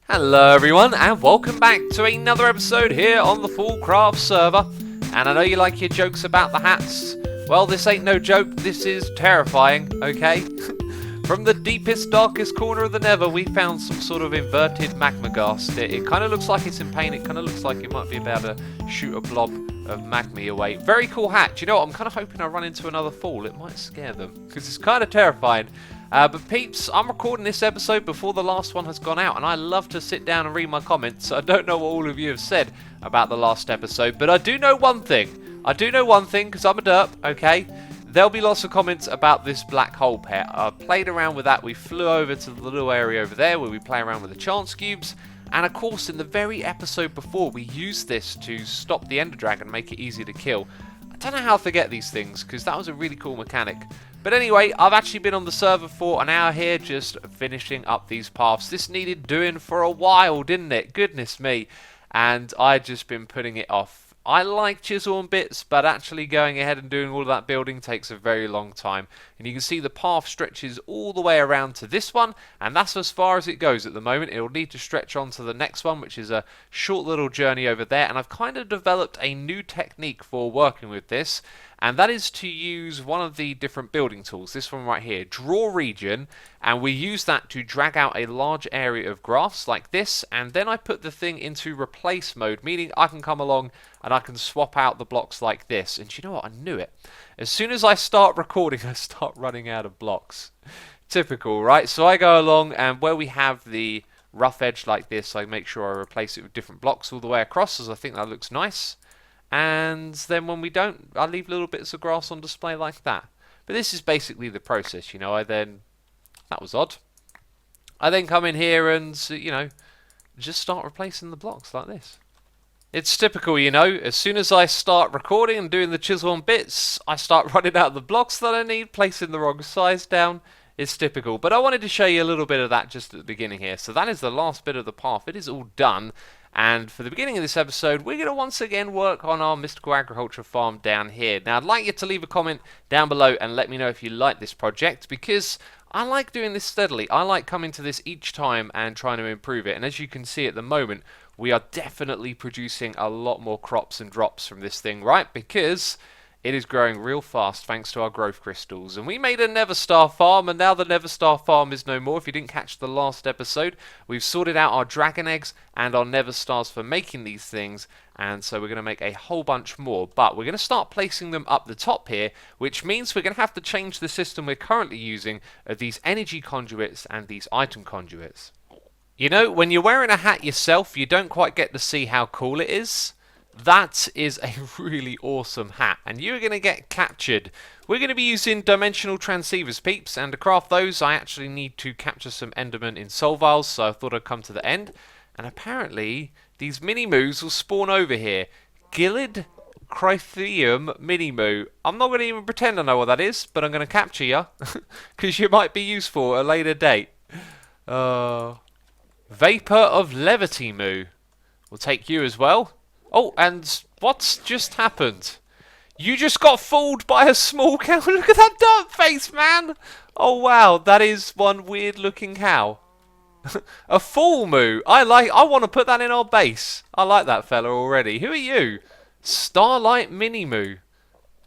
Hello everyone, and welcome back to another episode here on the FoolCraft server. And I know you like your jokes about the hats. Well, this ain't no joke, this is terrifying, okay? From the deepest, darkest corner of the Nether, we found some sort of inverted magma gas. It kind of looks like it's in pain, it kind of looks like it might be about to shoot a blob of magma away. Very cool hat. Do you know what? I'm kind of hoping I run into another fool. It might scare them, because it's kind of terrifying. But peeps, I'm recording this episode before the last one has gone out, and I love to sit down and read my comments. I don't know what all of you have said about the last episode, but I do know one thing. Because I'm a derp, okay? There'll be lots of comments about this black hole pet. I played around with that. We flew over to the little area over there where we play around with the chance cubes. And of course, in the very episode before, we used this to stop the Ender Dragon, make it easy to kill. I don't know how to forget these things, because that was a really cool mechanic. But anyway, I've actually been on the server for an hour here, just finishing up these paths. This needed doing for a while, didn't it? Goodness me. And I've just been putting it off. I like Chisel and bits, but actually going ahead and doing all of that building takes a very long time. And you can see the path stretches all the way around to this one, and that's as far as it goes at the moment. It'll need to stretch on to the next one, which is a short little journey over there. And I've kind of developed a new technique for working with this, and that is to use one of the different building tools, this one right here, Draw Region, and we use that to drag out a large area of grass like this, and then I put the thing into replace mode, meaning I can come along and I can swap out the blocks like this. And you know what? I knew it. As soon as I start recording, I start running out of blocks. Typical, right? So I go along, and where we have the rough edge like this, I make sure I replace it with different blocks all the way across, as I think that looks nice. And then when we don't, I leave little bits of grass on display like that. But this is basically the process, you know. That was odd. I then come in here and, you know, just start replacing the blocks like this. It's typical, you know. As soon as I start recording and doing the chisel on bits, I start running out of the blocks that I need, placing the wrong size down. It's typical. But I wanted to show you a little bit of that just at the beginning here. So that is the last bit of the path. It is all done. And for the beginning of this episode, we're going to once again work on our mystical agriculture farm down here. Now, I'd like you to leave a comment down below and let me know if you like this project, because I like doing this steadily. I like coming to this each time and trying to improve it. And as you can see at the moment, we are definitely producing a lot more crops and drops from this thing, right? Because it is growing real fast thanks to our growth crystals. And we made a Never Star farm, and now the Never Star farm is no more. If you didn't catch the last episode, we've sorted out our dragon eggs and our Never Stars for making these things. And so we're going to make a whole bunch more. But we're going to start placing them up the top here, which means we're going to have to change the system we're currently using of these energy conduits and these item conduits. You know, when you're wearing a hat yourself, you don't quite get to see how cool it is. That is a really awesome hat, and you're going to get captured. We're going to be using dimensional transceivers, peeps, and to craft those I actually need to capture some endermen in soul vials, so I thought I'd come to the end. And apparently these mini-moos will spawn over here. Gillid Crythium mini-moo. I'm not going to even pretend I know what that is, but I'm going to capture you, because you might be useful at a later date. Vapor of Levity moo. We'll take you as well. Oh, and what's just happened? You just got fooled by a small cow. Look at that dirt face, man. Oh, wow. That is one weird looking cow. A full moo. I want to put that in our base. I like that fella already. Who are you? Starlight Mini Moo.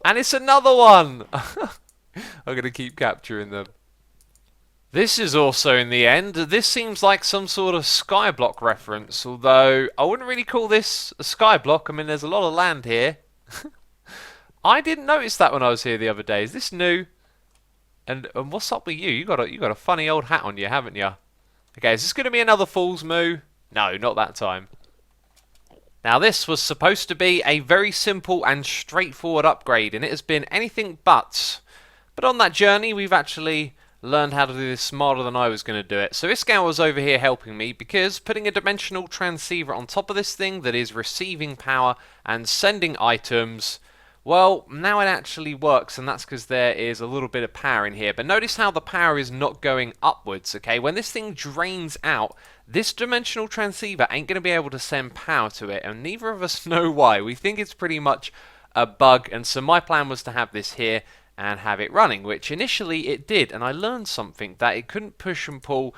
And it's another one. I'm going to keep capturing them. This is also in the end. This seems like some sort of skyblock reference, although I wouldn't really call this a skyblock. I mean, there's a lot of land here. I didn't notice that when I was here the other day. Is this new? And what's up with you? You got a funny old hat on you, haven't you? Okay, is this going to be another fool's moo? No, not that time. Now, this was supposed to be a very simple and straightforward upgrade, and it has been anything but. But on that journey, we've actually learned how to do this smarter than I was going to do it. So this guy was over here helping me, because putting a dimensional transceiver on top of this thing that is receiving power and sending items, well, now it actually works, and that's because there is a little bit of power in here. But notice how the power is not going upwards, okay? When this thing drains out, this dimensional transceiver ain't going to be able to send power to it, and neither of us know why. We think it's pretty much a bug, and so my plan was to have this here, and have it running, which initially it did, and I learned something, that it couldn't push and pull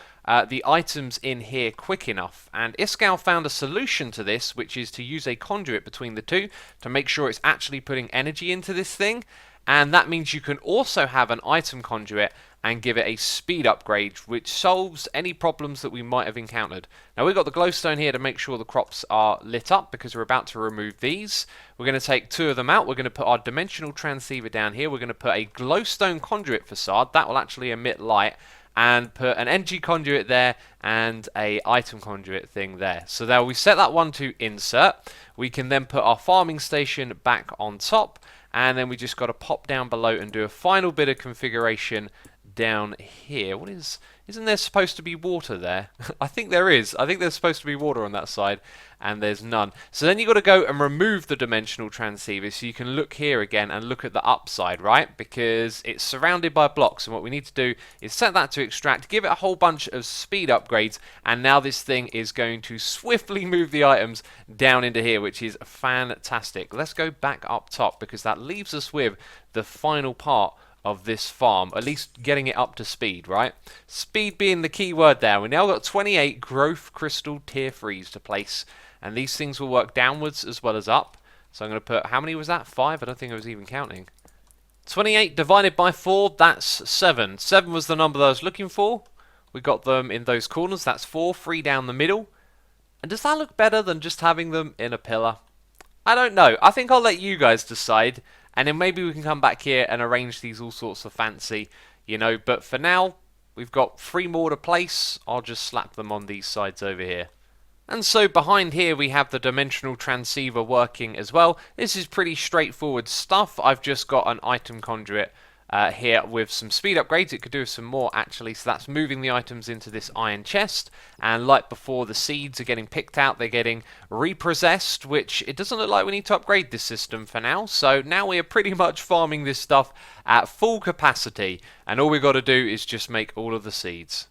the items in here quick enough, and Iskall found a solution to this, which is to use a conduit between the two to make sure it's actually putting energy into this thing, and that means you can also have an item conduit and give it a speed upgrade, which solves any problems that we might have encountered. Now we've got the glowstone here to make sure the crops are lit up, because we're about to remove these. We're going to take 2 of them out. We're going to put our dimensional transceiver down here. We're going to put a glowstone conduit facade that will actually emit light, and put an energy conduit there and a item conduit thing there. So now we set that one to insert. We can then put our farming station back on top, and then we just got to pop down below and do a final bit of configuration down here. Isn't there supposed to be water there? I think there is. I think there's supposed to be water on that side, and there's none. So then you've got to go and remove the dimensional transceiver, so you can look here again and look at the upside, right? Because it's surrounded by blocks, and what we need to do is set that to extract, give it a whole bunch of speed upgrades, and now this thing is going to swiftly move the items down into here, which is fantastic. Let's go back up top, because that leaves us with the final part of this farm, at least getting it up to speed, right? Speed being the key word there. We now got 28 growth crystal tier 3s to place, and these things will work downwards as well as up. So I'm going to put, how many was that? 5? I don't think I was even counting. 28 divided by 4, that's 7. 7 was the number that I was looking for. We got them in those corners, that's 4, 3 down the middle. And does that look better than just having them in a pillar? I don't know. I think I'll let you guys decide. And then maybe we can come back here and arrange these all sorts of fancy, you know. But for now, we've got 3 more to place. I'll just slap them on these sides over here. And so behind here we have the dimensional transceiver working as well. This is pretty straightforward stuff. I've just got an item conduit here with some speed upgrades. It could do some more actually, so that's moving the items into this iron chest, and like before, the seeds are getting picked out, they're getting repossessed, which it doesn't look like we need to upgrade this system for now. So now we are pretty much farming this stuff at full capacity, and all we've got to do is just make all of the seeds.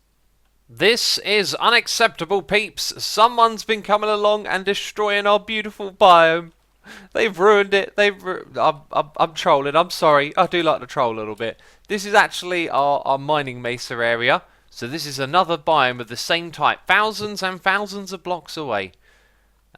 This is unacceptable, peeps. Someone's been coming along and destroying our beautiful biome. They've ruined it. I'm trolling. I'm sorry. I do like to troll a little bit. This is actually our mining mesa area. So this is another biome of the same type. Thousands and thousands of blocks away.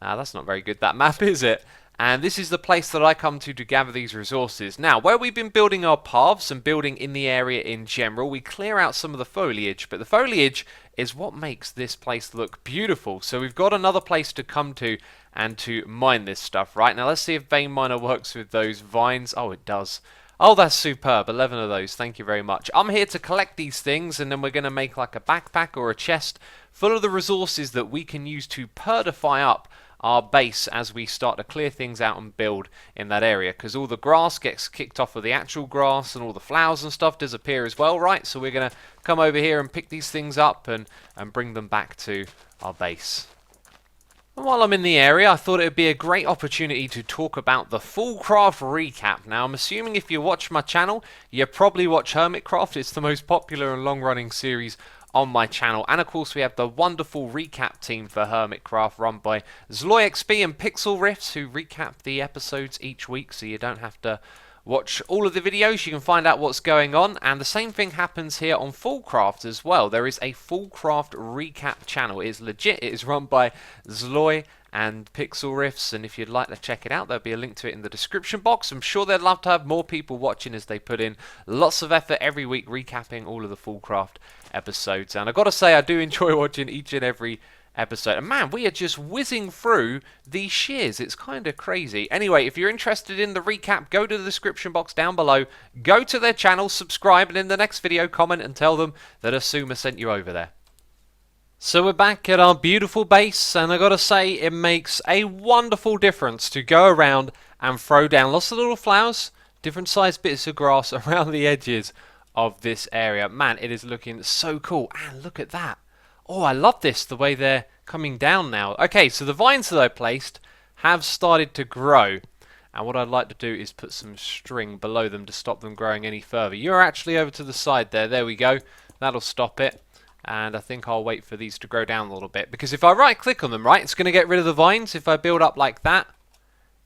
That's not very good, that map, is it? And this is the place that I come to gather these resources. Now, where we've been building our paths and building in the area in general, we clear out some of the foliage. But the foliage is what makes this place look beautiful. So we've got another place to come to and to mine this stuff, right? Now let's see if Vein Miner works with those vines. Oh, it does. Oh, that's superb. 11 of those. Thank you very much. I'm here to collect these things, and then we're going to make like a backpack or a chest full of the resources that we can use to purify up our base as we start to clear things out and build in that area, because all the grass gets kicked off of the actual grass, and all the flowers and stuff disappear as well, right? So we're going to come over here and pick these things up and bring them back to our base. And while I'm in the area, I thought it would be a great opportunity to talk about the FoolCraft recap. Now, I'm assuming if you watch my channel, you probably watch Hermitcraft. It's the most popular and long-running series on my channel. And of course, we have the wonderful recap team for Hermitcraft, run by XP and Pixel Riffs, who recap the episodes each week, so you don't have to watch all of the videos. You can find out what's going on, and the same thing happens here on FoolCraft as well. There is a FoolCraft recap channel. It is legit. It is run by Zloy and Pixel Riffs, and if you'd like to check it out, there'll be a link to it in the description box. I'm sure they'd love to have more people watching, as they put in lots of effort every week recapping all of the FoolCraft episodes. And I've got to say, I do enjoy watching each and every episode. And man, we are just whizzing through these shears. It's kind of crazy. Anyway, if you're interested in the recap, go to the description box down below, go to their channel, subscribe, and in the next video, comment and tell them that Asuma sent you over there. So we're back at our beautiful base, and I gotta say, it makes a wonderful difference to go around and throw down lots of little flowers, different sized bits of grass around the edges of this area. Man, it is looking so cool. And look at that. Oh, I love this, the way they're coming down now. Okay, so the vines that I placed have started to grow. And what I'd like to do is put some string below them to stop them growing any further. You're actually over to the side there. There we go. That'll stop it. And I think I'll wait for these to grow down a little bit. Because if I right-click on them, right, it's going to get rid of the vines. If I build up like that,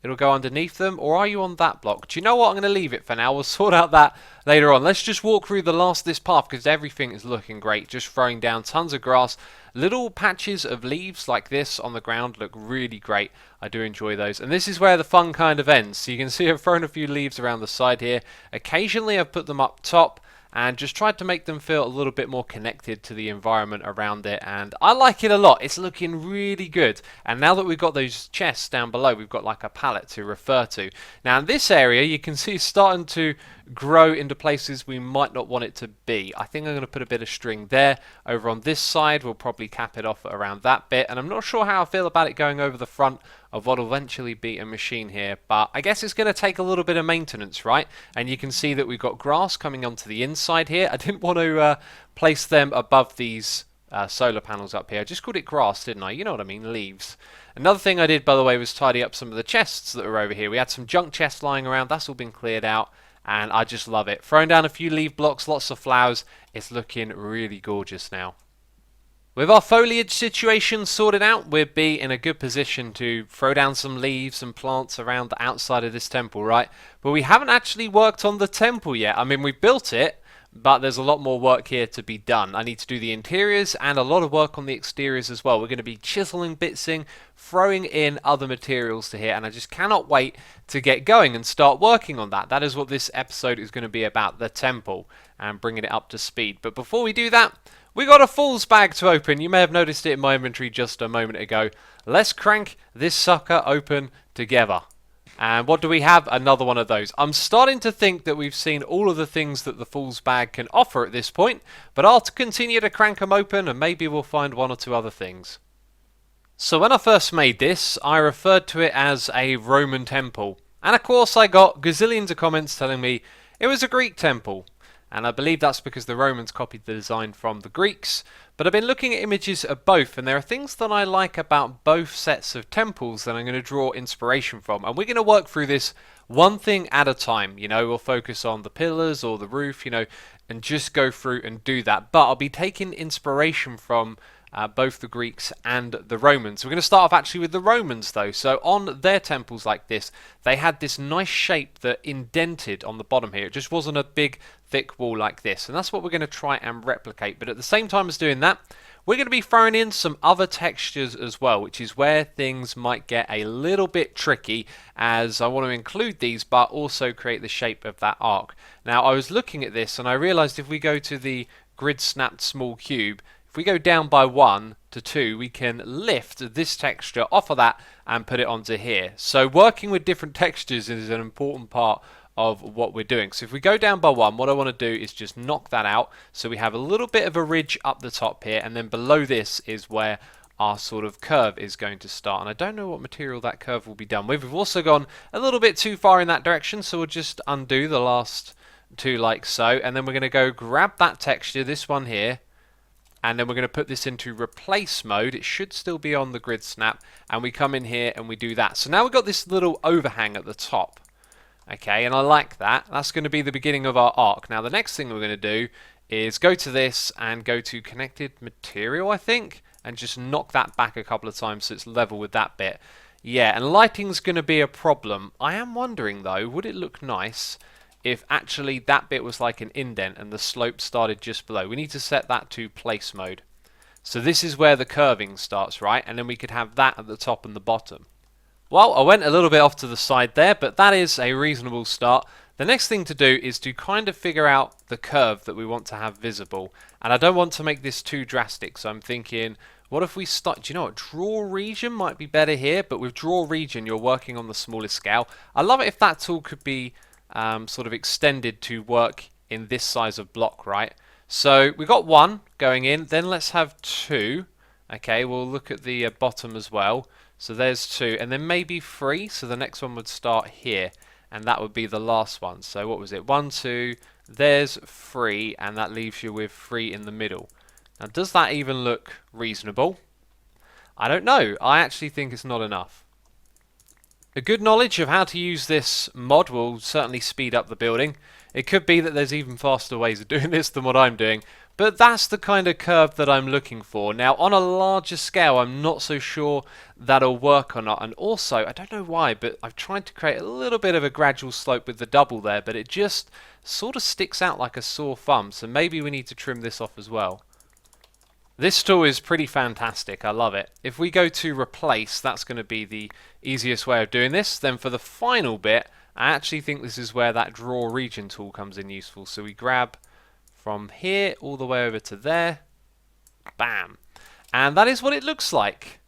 It'll go underneath them, or are you on that block? Do you know what? I'm going to leave it for now. We'll sort out that later on. Let's just walk through the last of this path because everything is looking great. Just throwing down tons of grass. Little patches of leaves like this on the ground look really great. I do enjoy those. And this is where the fun kind of ends. So you can see I've thrown a few leaves around the side here. Occasionally I've put them up top and just tried to make them feel a little bit more connected to the environment around it, and I like it a lot. It's looking really good, and now that we've got those chests down below, we've got like a palette to refer to. Now in this area you can see it's starting to grow into places we might not want it to be. I think I'm going to put a bit of string there. Over on this side we'll probably cap it off around that bit, and I'm not sure how I feel about it going over the front of what will eventually be a machine here, but I guess it's going to take a little bit of maintenance, right? And you can see that we've got grass coming onto the inside here. I didn't want to place them above these solar panels up here. I just called it grass, didn't I? You know what I mean, leaves. Another thing I did, by the way, was tidy up some of the chests that are over here. We had some junk chests lying around. That's all been cleared out, and I just love it. Throwing down a few leaf blocks, lots of flowers. It's looking really gorgeous now. With our foliage situation sorted out, we'll be in a good position to throw down some leaves and plants around the outside of this temple, right? But we haven't actually worked on the temple yet. I mean, we've built it, but there's a lot more work here to be done. I need to do the interiors and a lot of work on the exteriors as well. We're going to be chiseling, bitsing, throwing in other materials to here, and I just cannot wait to get going and start working on that. That is what this episode is going to be about, the temple, and bringing it up to speed. But before we do that, we got a fool's bag to open. You may have noticed it in my inventory just a moment ago. Let's crank this sucker open together. And what do we have? Another one of those. I'm starting to think that we've seen all of the things that the fool's bag can offer at this point, but I'll continue to crank them open and maybe we'll find one or two other things. So when I first made this, I referred to it as a Roman temple. And of course I got gazillions of comments telling me it was a Greek temple. And I believe that's because the Romans copied the design from the Greeks. But I've been looking at images of both, and there are things that I like about both sets of temples that I'm going to draw inspiration from. And we're going to work through this one thing at a time. You know, we'll focus on the pillars or the roof, you know, and just go through and do that. But I'll be taking inspiration from both the Greeks and the Romans. We're going to start off actually with the Romans though. So on their temples like this, they had this nice shape that indented on the bottom here. It just wasn't a big thick wall like this, and that's what we're going to try and replicate. But at the same time as doing that, we're going to be throwing in some other textures as well, which is where things might get a little bit tricky, as I want to include these but also create the shape of that arc. Now I was looking at this and I realized if we go to the grid snapped small cube, if we go down by 1 to 2, we can lift this texture off of that and put it onto here. So working with different textures is an important part of what we're doing. So if we go down by 1, what I want to do is just knock that out so we have a little bit of a ridge up the top here, and then below this is where our sort of curve is going to start. And I don't know what material that curve will be done with. We've also gone a little bit too far in that direction, so we'll just undo the last 2 like so, and then we're going to go grab that texture, this one here, and then we're going to put this into replace mode. It should still be on the grid snap, and we come in here and we do that. So now we've got this little overhang at the top. Okay, and I like that. That's going to be the beginning of our arc. Now the next thing we're going to do is go to this and go to connected material, I think, and just knock that back a couple of times so it's level with that bit. Yeah, and lighting's going to be a problem. I am wondering though, would it look nice if actually that bit was like an indent and the slope started just below? We need to set that to place mode. So this is where the curving starts, right? And then we could have that at the top and the bottom. Well, I went a little bit off to the side there, but that is a reasonable start. The next thing to do is to kind of figure out the curve that we want to have visible. And I don't want to make this too drastic, so I'm thinking, what if we start, do you know what, draw region might be better here, but with draw region you're working on the smallest scale. I love it if that tool could be sort of extended to work in this size of block, right? So we got 1 going in, then let's have 2. Okay, we'll look at the bottom as well. So there's 2, and then maybe 3, so the next one would start here, and that would be the last one. So what was it, 1, 2, there's 3, and that leaves you with 3 in the middle. Now does that even look reasonable? I don't know, I actually think it's not enough. A good knowledge of how to use this mod will certainly speed up the building. It could be that there's even faster ways of doing this than what I'm doing, But that's the kind of curve that I'm looking for. Now, on a larger scale, I'm not so sure that'll work or not. And also, I don't know why, but I've tried to create a little bit of a gradual slope with the double there, but it just sort of sticks out like a sore thumb. So maybe we need to trim this off as well. This tool is pretty fantastic. I love it. If we go to replace, that's going to be the easiest way of doing this. Then for the final bit, I actually think this is where that draw region tool comes in useful. So we grab from here all the way over to there. Bam. And that is what it looks like.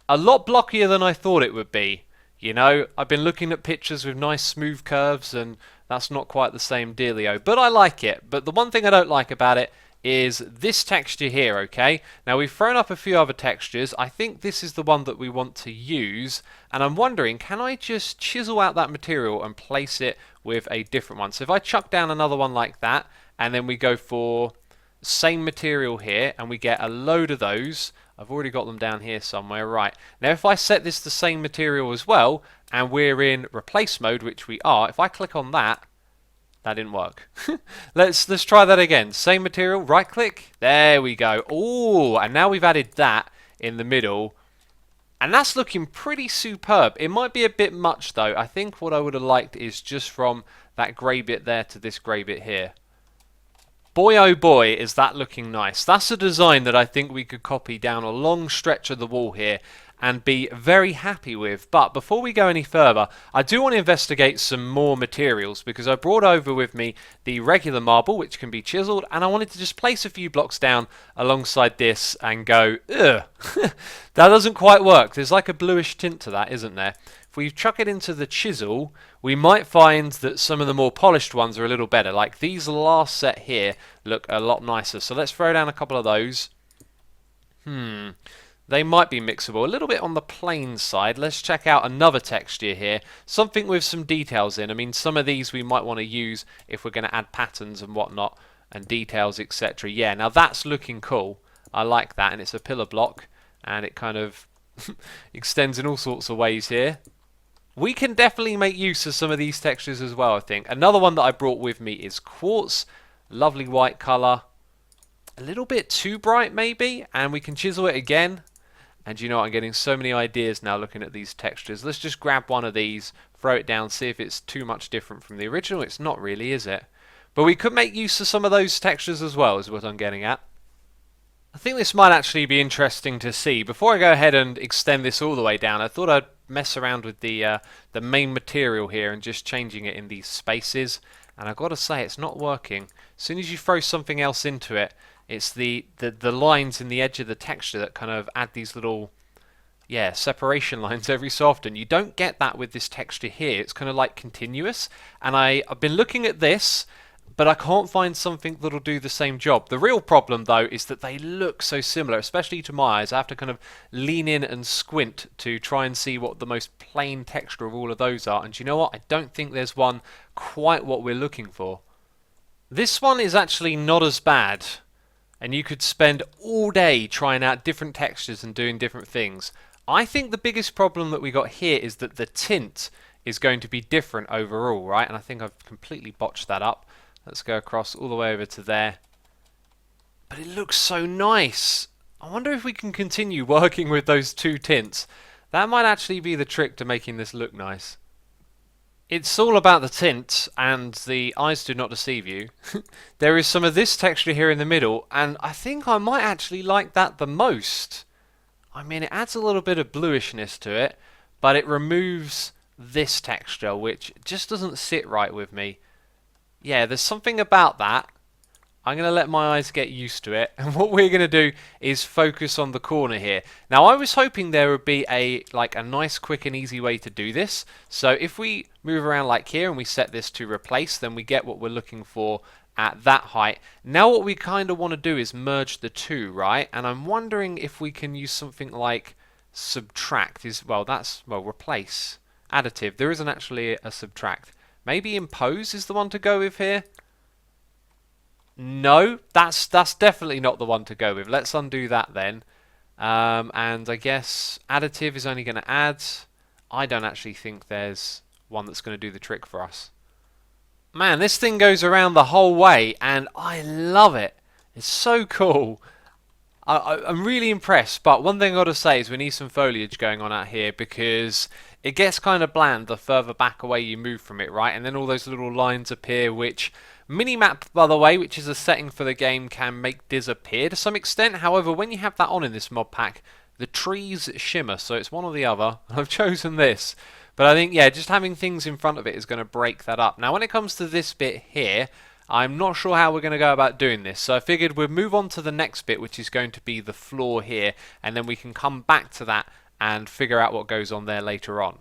A lot blockier than I thought it would be. You know, I've been looking at pictures with nice smooth curves and that's not quite the same dealio. But I like it. But the one thing I don't like about it is this texture here, okay? Now we've thrown up a few other textures. I think this is the one that we want to use, and I'm wondering, can I just chisel out that material and place it with a different one? So if I chuck down another one like that, and then we go for same material here, and we get a load of those. I've already got them down here somewhere, right. Now if I set this the same material as well, and we're in replace mode, which we are, if I click on that, that didn't work. Let's try that again. Same material, right click. There we go. Oh, and now we've added that in the middle. And that's looking pretty superb. It might be a bit much though. I think what I would have liked is just from that grey bit there to this grey bit here. Boy oh boy, is that looking nice. That's a design that I think we could copy down a long stretch of the wall here and be very happy with. But before we go any further, I do want to investigate some more materials because I brought over with me the regular marble, which can be chiseled, and I wanted to just place a few blocks down alongside this and go, ugh, that doesn't quite work. There's like a bluish tint to that, isn't there? If we chuck it into the chisel, we might find that some of the more polished ones are a little better. Like these last set here look a lot nicer. So let's throw down a couple of those. They might be mixable. A little bit on the plain side. Let's check out another texture here. Something with some details in. I mean, some of these we might want to use if we're going to add patterns and whatnot, and details, etc. Yeah, now that's looking cool. I like that, and it's a pillar block, and it kind of extends in all sorts of ways here. We can definitely make use of some of these textures as well, I think. Another one that I brought with me is quartz. Lovely white colour. A little bit too bright, maybe, and we can chisel it again. And you know what, I'm getting so many ideas now looking at these textures. Let's just grab one of these, throw it down, see if it's too much different from the original. It's not really, is it? But we could make use of some of those textures as well, is what I'm getting at. I think this might actually be interesting to see. Before I go ahead and extend this all the way down, I thought I'd mess around with the main material here and just changing it in these spaces. And I've got to say, it's not working. As soon as you throw something else into it, it's the lines in the edge of the texture that kind of add these little, yeah, separation lines every so often. You don't get that with this texture here. It's kind of like continuous. And I've been looking at this, but I can't find something that'll do the same job. The real problem, though, is that they look so similar, especially to my eyes. I have to kind of lean in and squint to try and see what the most plain texture of all of those are. And you know what? I don't think there's one quite what we're looking for. This one is actually not as bad. And you could spend all day trying out different textures and doing different things. I think the biggest problem that we got here is that the tint is going to be different overall, right? And I think I've completely botched that up. Let's go across all the way over to there. But it looks so nice. I wonder if we can continue working with those two tints. That might actually be the trick to making this look nice. It's all about the tint, and the eyes do not deceive you. There is some of this texture here in the middle, and I think I might actually like that the most. I mean, it adds a little bit of bluishness to it, but it removes this texture, which just doesn't sit right with me. Yeah, there's something about that. I'm going to let my eyes get used to it, and what we're going to do is focus on the corner here. Now, I was hoping there would be a nice, quick and easy way to do this. So if we move around like here and we set this to replace, then we get what we're looking for at that height. Now what we kind of want to do is merge the two, right? And I'm wondering if we can use something like subtract. Replace. Additive. There isn't actually a subtract. Maybe impose is the one to go with here. No, that's definitely not the one to go with. Let's undo that then. And I guess additive is only going to add. I don't actually think there's one that's going to do the trick for us. Man, this thing goes around the whole way, and I love it. It's so cool. I'm really impressed, but one thing I gotta say is we need some foliage going on out here because it gets kind of bland the further back away you move from it, right? And then all those little lines appear, which minimap, by the way, which is a setting for the game, can make disappear to some extent. However, when you have that on in this mod pack, the trees shimmer, so it's one or the other. I've chosen this. But I think, yeah, just having things in front of it is going to break that up. Now, when it comes to this bit here, I'm not sure how we're going to go about doing this, so I figured we'd move on to the next bit, which is going to be the floor here, and then we can come back to that and figure out what goes on there later on.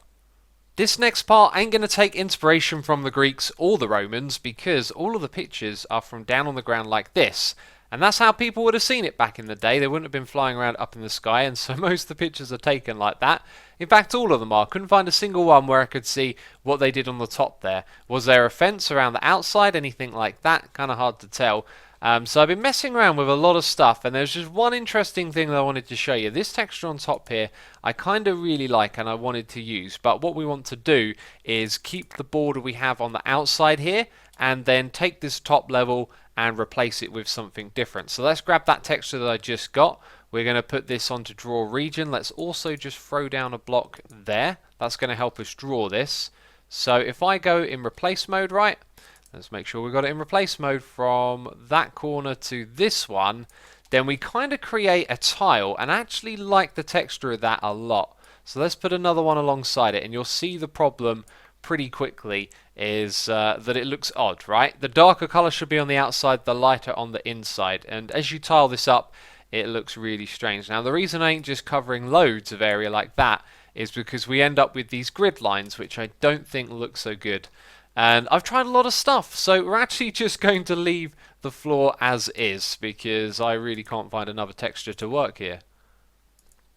This next part ain't going to take inspiration from the Greeks or the Romans, because all of the pictures are from down on the ground like this. And that's how people would have seen it back in the day. They wouldn't have been flying around up in the sky, and so most of the pictures are taken like that. In fact, all of them are. Couldn't find a single one where I could see what they did on the top there. Was there a fence around the outside, anything like that? Kind of hard to tell. So I've been messing around with a lot of stuff, and there's just one interesting thing that I wanted to show you. This texture on top here, I kind of really like and I wanted to use, but what we want to do is keep the border we have on the outside here, and then take this top level and replace it with something different. So let's grab that texture that I just got. We're going to put this onto draw region. Let's also just throw down a block there. That's going to help us draw this. So if I go in replace mode, right, let's make sure we've got it in replace mode from that corner to this one, then we kind of create a tile, and I actually like the texture of that a lot. So let's put another one alongside it, and you'll see the problem pretty quickly is that it looks odd, right? The darker colour should be on the outside, the lighter on the inside, and as you tile this up, it looks really strange. Now, the reason I ain't just covering loads of area like that is because we end up with these grid lines, which I don't think look so good. And I've tried a lot of stuff, so we're actually just going to leave the floor as is, because I really can't find another texture to work here.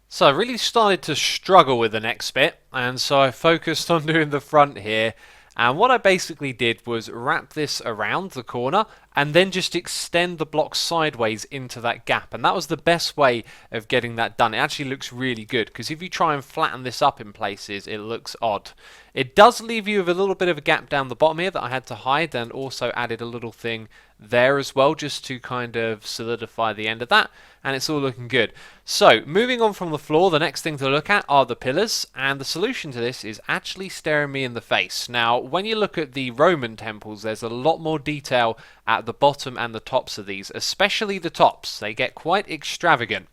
So I really started to struggle with the next bit, and so I focused on doing the front here. And what I basically did was wrap this around the corner and then just extend the block sideways into that gap. And that was the best way of getting that done. It actually looks really good, because if you try and flatten this up in places, it looks odd. It does leave you with a little bit of a gap down the bottom here that I had to hide, and also added a little thing there as well, just to kind of solidify the end of that, and it's all looking good. So moving on from the floor, the next thing to look at are the pillars, and the solution to this is actually staring me in the face. Now, when you look at the Roman temples, there's a lot more detail at the bottom and the tops of these, especially the tops. They get quite extravagant.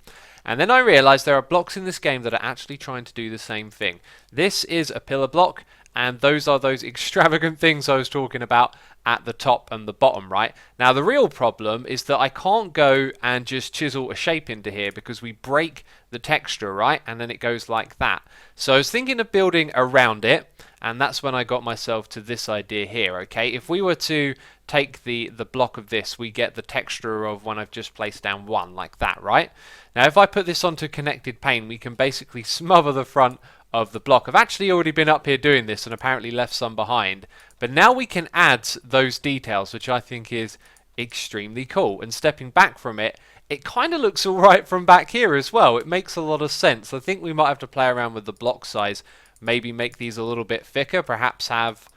And then I realised there are blocks in this game that are actually trying to do the same thing. This is a pillar block, and those are those extravagant things I was talking about at the top and the bottom, right? Now, the real problem is that I can't go and just chisel a shape into here, because we break the texture, right? And then it goes like that. So I was thinking of building around it, and that's when I got myself to this idea here, okay? If we were to take the block of this, we get the texture of when I've just placed down one, like that, right? Now, if I put this onto connected pane, we can basically smother the front of the block. I've actually already been up here doing this and apparently left some behind, but now we can add those details, which I think is extremely cool. And stepping back from it, it kind of looks alright from back here as well. It makes a lot of sense. I think we might have to play around with the block size, maybe make these a little bit thicker, perhaps have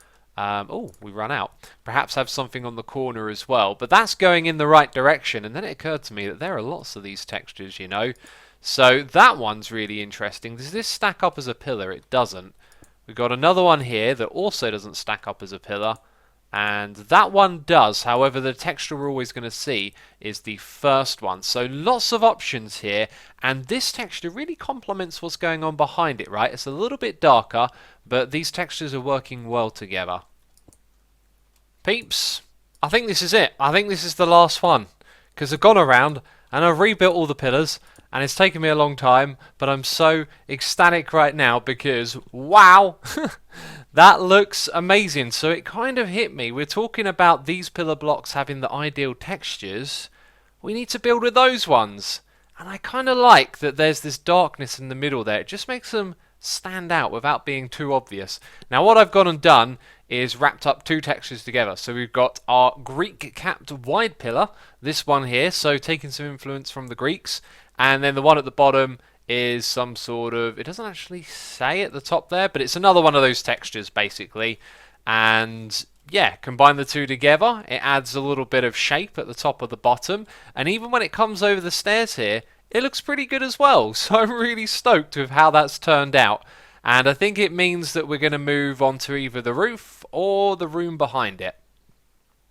oh, we run out. Perhaps have something on the corner as well. But that's going in the right direction. And then it occurred to me that there are lots of these textures, you know. So that one's really interesting. Does this stack up as a pillar? It doesn't. We've got another one here that also doesn't stack up as a pillar. And that one does. However, the texture we're always going to see is the first one. So lots of options here. And this texture really complements what's going on behind it, right? It's a little bit darker, but these textures are working well together. Peeps, I think this is it. I think this is the last one. Because I've gone around and I've rebuilt all the pillars. And it's taken me a long time, but I'm so ecstatic right now because, wow, that looks amazing. So it kind of hit me. We're talking about these pillar blocks having the ideal textures. We need to build with those ones. And I kind of like that there's this darkness in the middle there. It just makes them stand out without being too obvious. Now what I've gone and done is wrapped up two textures together. So we've got our Greek capped wide pillar, this one here, so taking some influence from the Greeks. And then the one at the bottom is some sort of, it doesn't actually say at the top there, but it's another one of those textures basically. And yeah, combine the two together, it adds a little bit of shape at the top of the bottom, and even when it comes over the stairs here, it looks pretty good as well. So I'm really stoked with how that's turned out, and I think it means that we're going to move on to either the roof or the room behind it.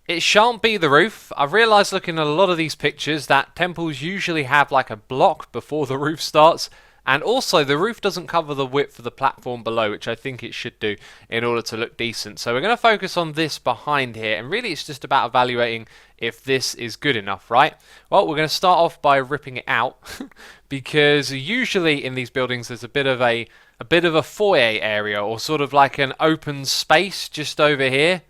It shan't be the roof. I've realised looking at a lot of these pictures that temples usually have like a block before the roof starts, and also the roof doesn't cover the width of the platform below, which I think it should do in order to look decent. So we're going to focus on this behind here, and really it's just about evaluating if this is good enough, right? Well, we're going to start off by ripping it out because usually in these buildings there's a bit of a foyer area, or sort of like an open space just over here,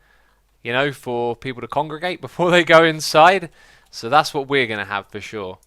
you know, for people to congregate before they go inside. So that's what we're going to have for sure.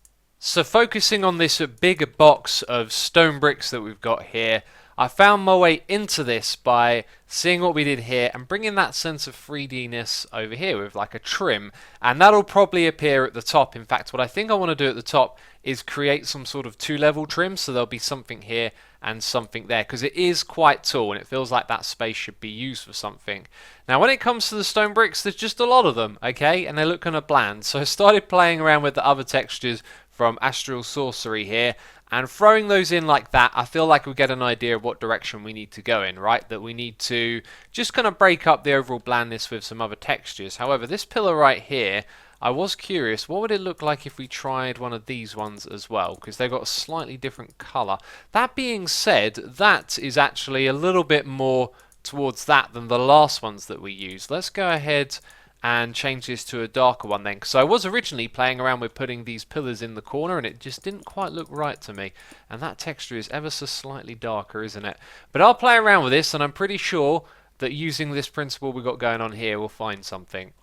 So focusing on this bigger box of stone bricks that we've got here, I found my way into this by seeing what we did here and bringing that sense of 3D-ness over here with like a trim, and that'll probably appear at the top. In fact, what I think I want to do at the top is create some sort of two-level trim, so there'll be something here and something there, because it is quite tall and it feels like that space should be used for something. Now when it comes to the stone bricks, there's just a lot of them, okay, and they look kind of bland, so I started playing around with the other textures from Astral Sorcery here, and throwing those in like that, I feel like we get an idea of what direction we need to go in, right? That we need to just kind of break up the overall blandness with some other textures. However, this pillar right here, I was curious, what would it look like if we tried one of these ones as well? Because they've got a slightly different colour. That being said, that is actually a little bit more towards that than the last ones that we used. Let's go ahead and change this to a darker one then, because I was originally playing around with putting these pillars in the corner and it just didn't quite look right to me, and that texture is ever so slightly darker, isn't it? But I'll play around with this, and I'm pretty sure that using this principle we've got going on here we'll find something.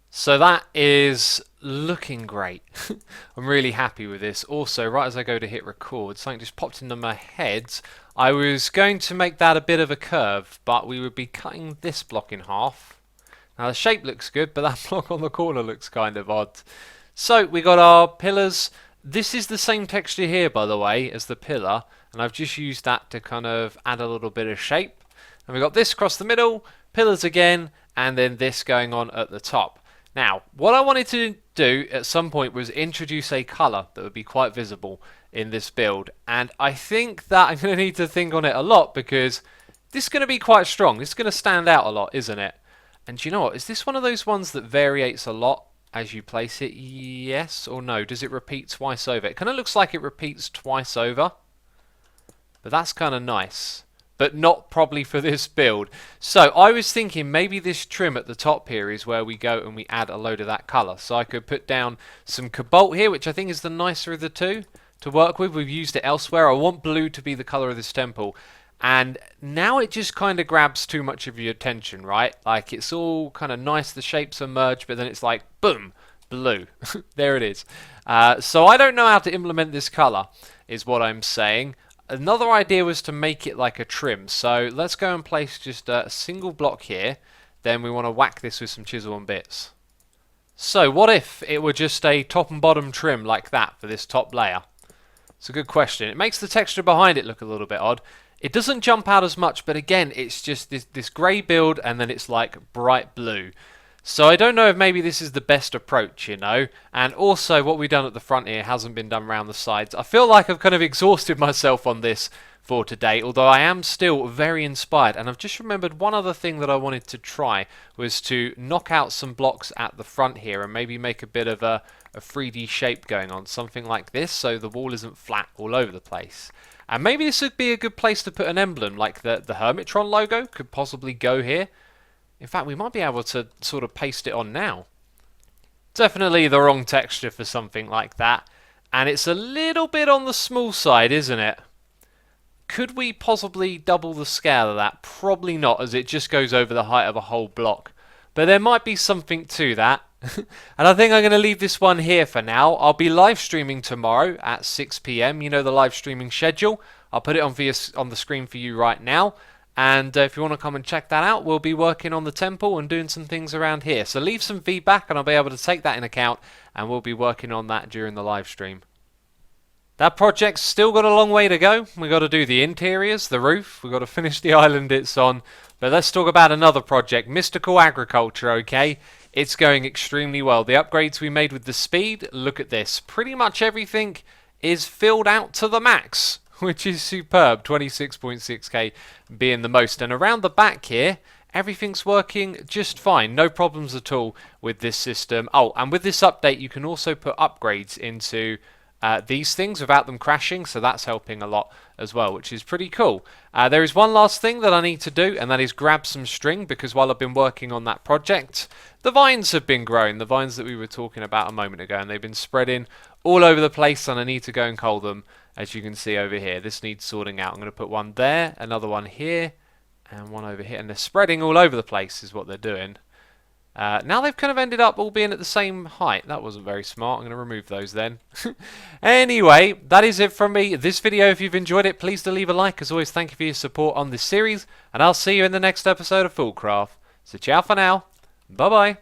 So that is looking great. I'm really happy with this. Also, right as I go to hit record, something just popped into my head. I was going to make that a bit of a curve, but we would be cutting this block in half. Now the shape looks good, but that block on the corner looks kind of odd. So we got our pillars. This is the same texture here, by the way, as the pillar, and I've just used that to kind of add a little bit of shape. And we got this across the middle, pillars again, and then this going on at the top. Now, what I wanted to do at some point was introduce a colour that would be quite visible in this build, and I think that I'm going to need to think on it a lot, because this is going to be quite strong. This is going to stand out a lot, isn't it? And do you know what? Is this one of those ones that variates a lot as you place it? Yes or no? Does it repeat twice over? It kind of looks like it repeats twice over, but that's kind of nice. But not probably for this build. So I was thinking maybe this trim at the top here is where we go and we add a load of that colour. So I could put down some cobalt here, which I think is the nicer of the two to work with. We've used it elsewhere. I want blue to be the colour of this temple. And now it just kind of grabs too much of your attention, right? Like, it's all kind of nice, the shapes are merged, but then it's like, boom, blue. There it is. So I don't know how to implement this colour, is what I'm saying. Another idea was to make it like a trim. So let's go and place just a single block here. Then we want to whack this with some chisel and bits. So what if it were just a top and bottom trim like that for this top layer? It's a good question. It makes the texture behind it look a little bit odd. It doesn't jump out as much, but again, it's just this grey build, and then it's like bright blue. So I don't know if maybe this is the best approach, you know. And also, what we've done at the front here hasn't been done around the sides. I feel like I've kind of exhausted myself on this for today, although I am still very inspired. And I've just remembered one other thing that I wanted to try was to knock out some blocks at the front here and maybe make a bit of a 3D shape going on, something like this, so the wall isn't flat all over the place. And maybe this would be a good place to put an emblem, like the Hermitron logo could possibly go here. In fact, we might be able to sort of paste it on now. Definitely the wrong texture for something like that. And it's a little bit on the small side, isn't it? Could we possibly double the scale of that? Probably not, as it just goes over the height of a whole block. But there might be something to that. And I think I'm going to leave this one here for now. I'll be live streaming tomorrow at 6 PM. You know the live streaming schedule. I'll put it on the screen for you right now. And if you want to come and check that out, we'll be working on the temple and doing some things around here. So leave some feedback and I'll be able to take that in account, and we'll be working on that during the live stream. That project's still got a long way to go. We've got to do the interiors, the roof, we've got to finish the island it's on, But let's talk about another project, Mystical Agriculture, okay? It's going extremely well. The upgrades we made with the speed, look at this. Pretty much everything is filled out to the max, which is superb. 26.6k being the most. And around the back here, everything's working just fine. No problems at all with this system. Oh, and with this update, you can also put upgrades into these things without them crashing, so that's helping a lot as well, which is pretty cool. There is one last thing that I need to do, and that is grab some string, because while I've been working on that project, the vines have been growing, the vines that we were talking about a moment ago, and they've been spreading all over the place, and I need to go and cull them, as you can see over here. This needs sorting out. I'm going to put one there, another one here, and one over here, and they're spreading all over the place is what they're doing. Now they've kind of ended up all being at the same height. That wasn't very smart. I'm going to remove those then. Anyway, that is it from me. This video, if you've enjoyed it, please do leave a like. As always, thank you for your support on this series, and I'll see you in the next episode of FoolCraft. So ciao for now. Bye-bye.